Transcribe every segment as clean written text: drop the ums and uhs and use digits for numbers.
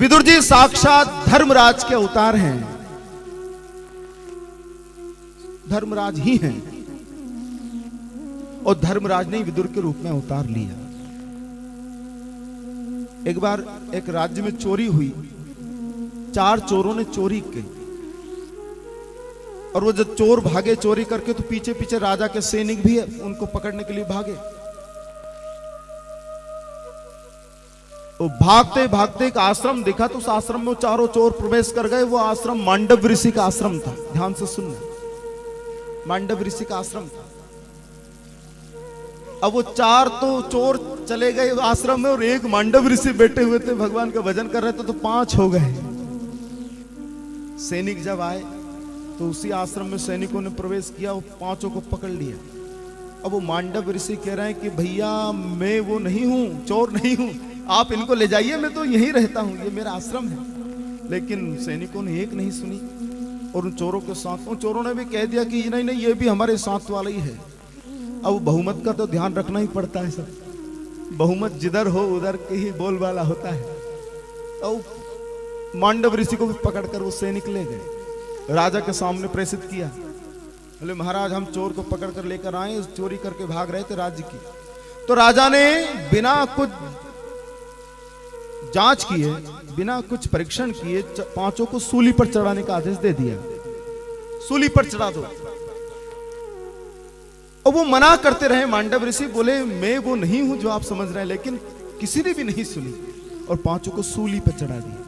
विदुर जी साक्षात धर्मराज के अवतार हैं, धर्मराज ही हैं, और धर्मराज ने विदुर के रूप में अवतार लिया। एक बार एक राज्य में चोरी हुई, 4 चोरों ने चोरी की, और वो जब चोर भागे चोरी करके तो पीछे पीछे राजा के सैनिक भी उनको पकड़ने के लिए भागे। तो भागते भागते एक आश्रम दिखा, तो उस आश्रम में वो चारों चोर प्रवेश कर गए। वो आश्रम मांडव ऋषि का आश्रम था। ध्यान से सुनना, मांडव ऋषि का आश्रम था। अब वो 4 तो चोर चले गए आश्रम में, और एक मांडव ऋषि बैठे हुए थे, भगवान का भजन कर रहे थे, तो 5 हो गए। सैनिक जब आए तो उसी आश्रम में सैनिकों ने प्रवेश किया, वो 5 को पकड़ लिया। अब वो मांडव ऋषि कह रहे हैं कि भैया मैं वो नहीं हूं, चोर नहीं हूं, आप इनको ले जाइए, मैं तो यहीं रहता हूं, ये मेरा आश्रम है। लेकिन सैनिकों ने एक नहीं सुनी, और उन चोरों के साथ उन चोरों ने भी कह दिया कि नहीं नहीं, ये भी हमारे साथ वाला ही है। अब बहुमत का तो ध्यान रखना ही पड़ता है सब, बहुमत जिधर हो उधर के ही बोलबाला होता है। तो मांडव ऋषि को भी पकड़कर वो सैनिक ले गए, राजा के सामने प्रेषित किया। बोले महाराज हम चोर को पकड़कर लेकर आए, चोरी करके भाग रहे थे राज्य की। तो राजा ने बिना कुछ जांच किए, बिना कुछ परीक्षण किए 5 को सूली पर चढ़ाने का आदेश दे दिया, सूली पर चढ़ा दो। और वो मना करते रहे मांडव ऋषि, बोले मैं वो नहीं हूं जो आप समझ रहे हैं, लेकिन किसी ने भी नहीं सुनी, और 5 को सूली पर चढ़ा दिया।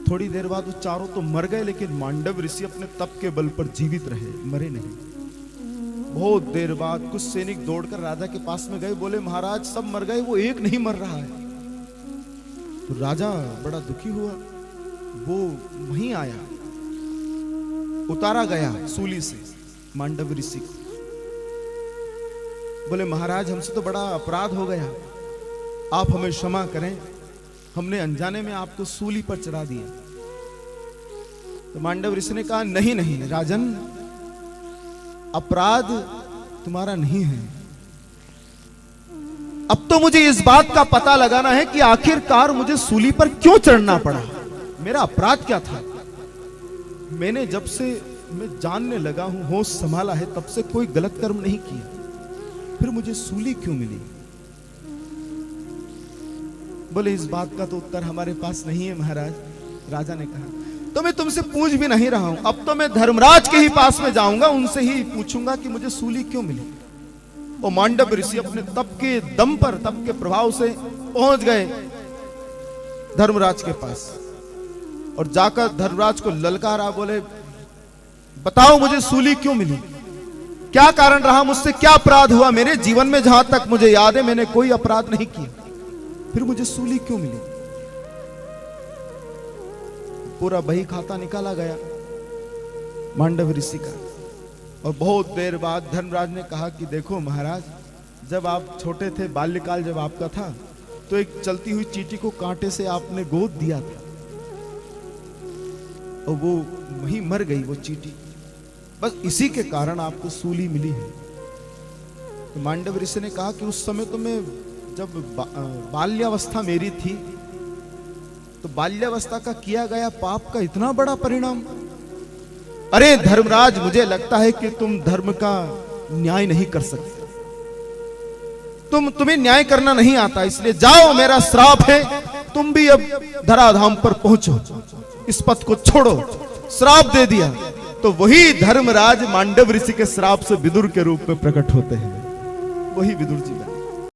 थोड़ी देर बाद वो चारों तो मर गए, लेकिन मांडव ऋषि अपने तप के बल पर जीवित रहे, मरे नहीं। बहुत देर बाद कुछ सैनिक दौड़कर राजा के पास में गए, बोले महाराज सब मर गए, वो एक नहीं मर रहा है। तो राजा बड़ा दुखी हुआ, वो वहीं आया, उतारा गया सूली से मांडव ऋषि को। बोले महाराज हमसे तो बड़ा अपराध हो गया, आप हमें क्षमा करें, हमने अनजाने में आपको सूली पर चढ़ा दिया। तो मांडव ऋषि ने कहा नहीं नहीं राजन, अपराध तुम्हारा नहीं है। अब तो मुझे इस बात का पता लगाना है कि आखिरकार मुझे सूली पर क्यों चढ़ना पड़ा, मेरा अपराध क्या था। मैंने जब से मैं जानने लगा हूं, होश संभाला है, तब से कोई गलत कर्म नहीं किया, फिर मुझे सूली क्यों मिली। बोले इस बात का तो उत्तर हमारे पास नहीं है महाराज। राजा ने कहा तो मैं तुमसे पूछ भी नहीं रहा हूं, अब तो मैं धर्मराज के ही पास में जाऊंगा, उनसे ही पूछूंगा कि मुझे सूली क्यों मिली। और मांडव ऋषि अपने तप के दम पर, तप के प्रभाव से पहुंच गए धर्मराज के पास, और जाकर धर्मराज को ललकारा, बोले बताओ मुझे सूली क्यों मिली, क्या कारण रहा, मुझसे क्या अपराध हुआ। मेरे जीवन में जहां तक मुझे याद है मैंने कोई अपराध नहीं किया, फिर मुझे सूली क्यों मिली। पूरा बही खाता निकाला गया मांडव ऋषि का। और बहुत देर बाद धर्मराज ने कहा कि देखो महाराज, जब आप छोटे थे, बाल्यकाल जब आपका था, तो एक चलती हुई चींटी को कांटे से आपने गोद दिया था, और वो वहीं मर गई वो चींटी, बस इसी के कारण आपको सूली मिली है। तो मांडव ऋषि ने कहा कि उस समय तो मैं, जब बाल्यावस्था मेरी थी, तो बाल्यावस्था का किया गया पाप का इतना बड़ा परिणाम। अरे धर्मराज, मुझे लगता है कि तुम धर्म का न्याय नहीं कर सकते, तुम्हें न्याय करना नहीं आता, इसलिए जाओ, मेरा श्राप है, तुम भी अब धराधाम पर पहुंचो, इस पथ को छोड़ो। श्राप दे दिया। तो वही धर्मराज मांडव ऋषि के श्राप से विदुर के रूप में प्रकट होते हैं, वही विदुर जी।